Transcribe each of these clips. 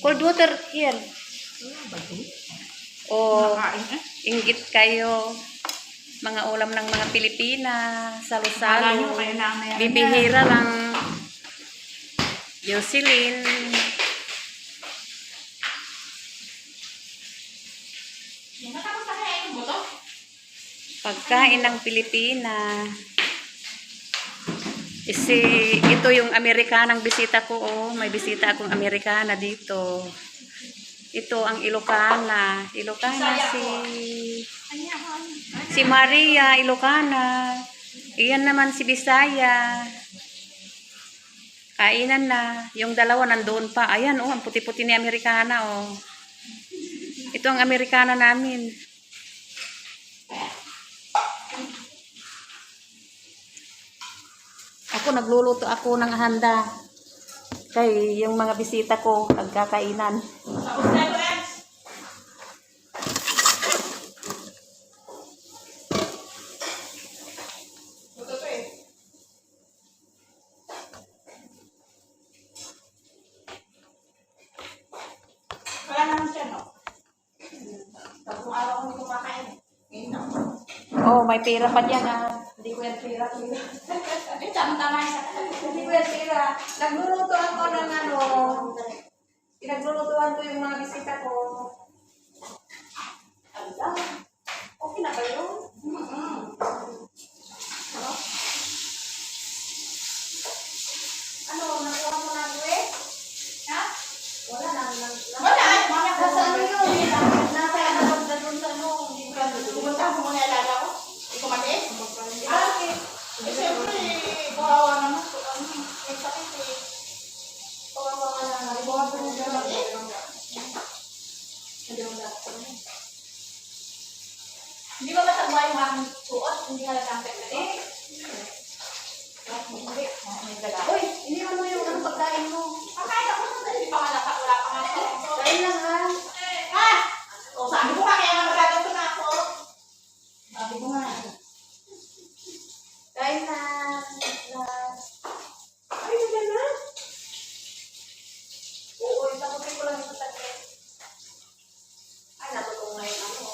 Cold water yan. O, inggit kayo. Mga ulam ng mga Pilipina, salo-salo. Bibihira lang. Jocelyn. Pagkain ng Pilipina. Ito yung Amerikanang bisita ko. Oh. May bisita akong Amerikana dito. Ito ang Ilocana. Ilocana si Maria Ilocana. Iyan naman si Bisaya. Kainan na. Yung dalawa nandoon pa. Ayan, oh, ang puti-puti ni Amerikana, oh. Ito ang Amerikana namin. Nagluluto ako ng handa. Kay yung mga bisita ko, nagkakainan. Oh, may pera pa dyan, ah. Hindi ko yan pera. Tama-tama isa. Hindi ko yan pera. Nagluluto ako ng ano. Pinaglulutuan ko yung mga bisita ko. Ala. Okay na ba yun? Ano, nakuha mo na ito eh? Ha? Wala na. Wala. Nasa ano yun? Nasa ano sa ano. Pumunta mo muna alala ko. Hindi ko matiis. Bakit? Siyempre, kawawa naman. May sakit eh. Kawawa ka na. Nalibuhan ko nyo dyan. Hindi ba masagwa yung aking suot? Hindi ka nagkampit na eh. Uy, hindi mo yung anong pagkain mo. Pagkain ako na dahil. Hindi pa malaka. Wala pa nga ako. Kain lang ha. Ha? O sabi ko nga kaya nga magaganto na ako. Sabi ko nga. Kain na. Ay, nagan na. Oo, itaputin ko lang ito sa akin. Ay, natutong na yun ako.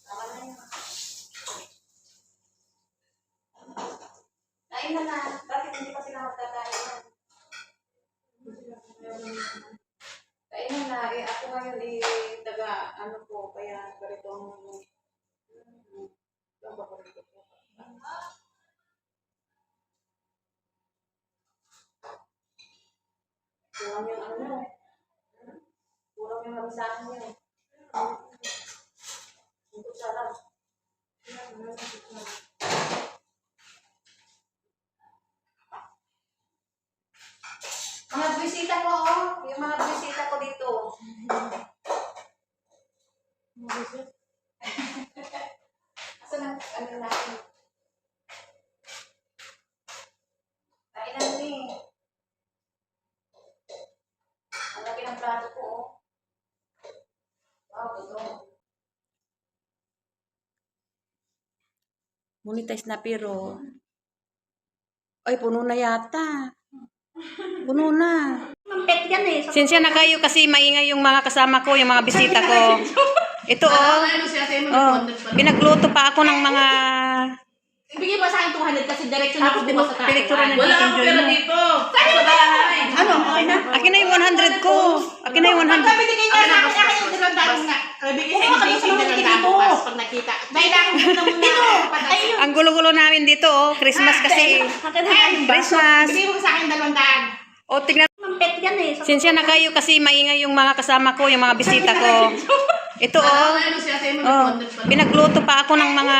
Tama na yun. Kain na na. Bakit hindi pa sila magkakain? Kain na na. Eh, ako ngayon taga, ano po, kaya ganitong kurang yung ano. Kurang yung mabisahan niya. Ito sarap. Mga bisita ko, oh. Yung mga bisita ko dito. Asa na, ano natin? Kainan ni. Ang laki ng plato ko, oh. Wow, ito. Monetize na pero. Ay, puno na yata. Puno na. Mampet yan eh. Sinsya na kayo kasi maingay yung mga kasama ko, yung mga bisita ko. Ito, oh. Oh, pinagluto pa ako ng mga... Ibigay mo sa akin 200 kasi direksyon ako bukas sa tayo. Wala akong pera dito. Sa bahay. Ano? Okay na? Akin na yung 100 ko. Akin na yung 100. Binigay niya sa akin yung 200 nga. Bigay sa yung 200 bukas pag nakita. Dahil muna. Ang gulo-gulo namin dito, oh. Christmas kasi. Christmas. Bigay mo sa akin 200. O, tignan. Mampet yan eh. Sinsya na kayo kasi maingay yung mga kasama ko, yung mga bisita ko. Ito, oh. Oh, pinagluto pa ako ng mga...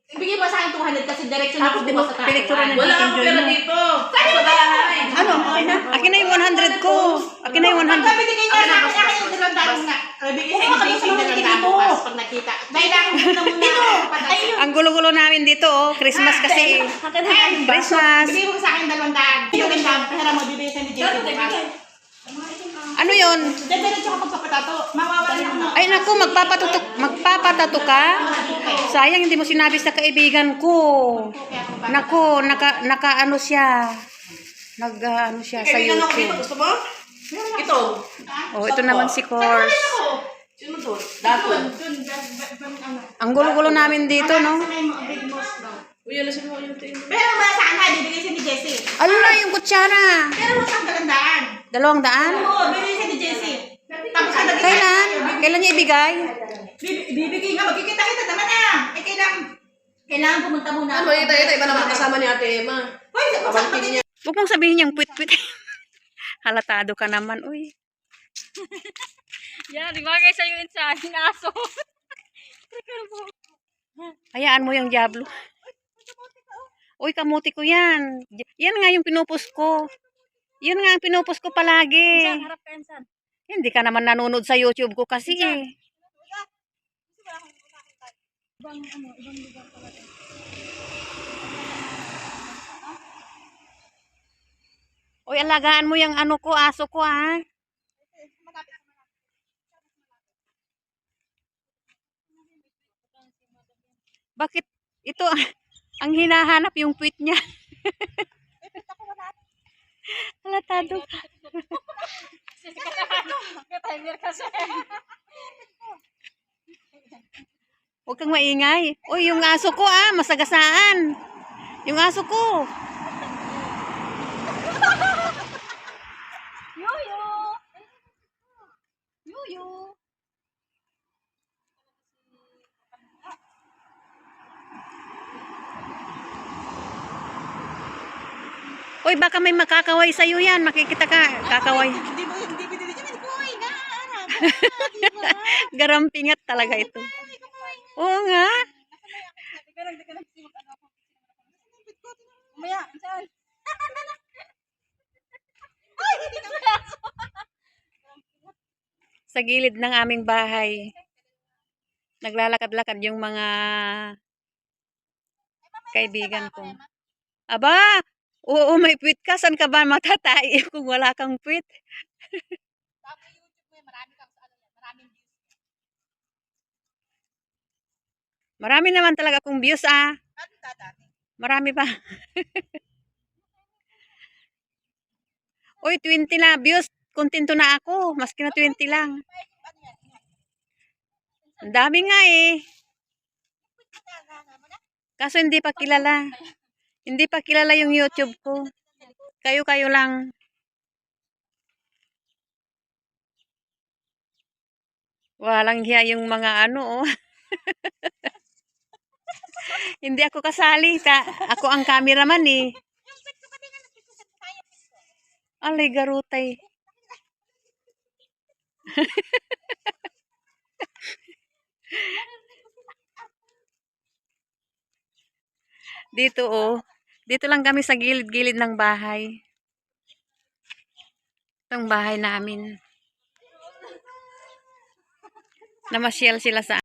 Ibigay mo sa akin 200 kasi direksyon ako bukas sa tayo. Wala akong pera dito. Sa bahay. Ano? Okay na? Akin na yung 100 ko. Akin na yung 100. Binigay niya sa akin yung 200 nga. Bigay sa yung 200 bukas pag nakita. Dahil muna. Ang gulo-gulo namin dito, oh. Christmas kasi. Christmas. Bigay mo sa akin 200. Yung 200. Pera mo, bibigay sa ni Jason bukas. Ano yun? Diretso ka pagpapatato. Mawawala na. Ay, naku, magpapatato ka? Sayang, hindi mo sinabi sa kaibigan ko. Naku, naka ano siya. Nag-ano siya sa Kaibigan ako dito. YouTube. Gusto mo? Ito. Oh, ito naman si Kors. Sino to? Dato. Ang gulo-gulo namin dito, no? Uy, alas mo yung tingin. Pero ba sana, bibigay siya ni Jessie. Ano na yung kutsara? Pero mo siyang dalandaan. 200? Oo, bibigay siya ni Jessie. Tapos sa dali. Kailan? Kailan niya ibigay? Bibigay nga, magkikita-kita naman na. Eh, kailangan pumunta muna. Ano, ito, iba naman kasama ni Ate Emma. Hoy, Pabangkin niya. Huwag mong sabihin niyang pwit-pwit. Halatado ka naman, uy. Yan, di ba kayo sa'yo yun sa aking aso? Hayaan mo yung Diablo. Uy, kamuti ko yan. Yan nga yung pinupos ko. Yun nga ang pinupos ko palagi. Harap ka yan, San. Hindi ka naman nanonood sa YouTube ko kasi eh. Ibang lugar talaga. Uy, alagaan mo yung ano ko, aso ko ha. Bakit ito ang hinahanap yung tweet niya? Halatado ka. Timer kasi. Huwag kang maingay. Uy, yung aso ko masagasaan. Yung aso ko. Yuyo! Yuyo! Uy, baka may makakaway sa'yo yan. Makikita ka, kakaway. Hindi binili niya. Hindi ko inaarap. Garampingat talaga ito. Oo nga. Umaya, saan? Sa gilid ng aming bahay. Naglalakad-lakad yung mga kaibigan ko. Aba! Oo, may puwit ka. Saan ka ba matatay kung wala kang puwit? Marami naman talaga akong views Marami pa. Uy, 20 na views. Kontento na ako. Maski na 20 lang. Ang dami nga eh. Kaso hindi pa kilala. Hindi pa kilala yung YouTube ko. Kayo-kayo lang. Walang hiya yung mga ano Hindi ako kasali. Ako ang cameraman eh. Alay, garutay. Dito Dito lang kami sa gilid-gilid ng bahay. Itong bahay namin. Namasyal sila sa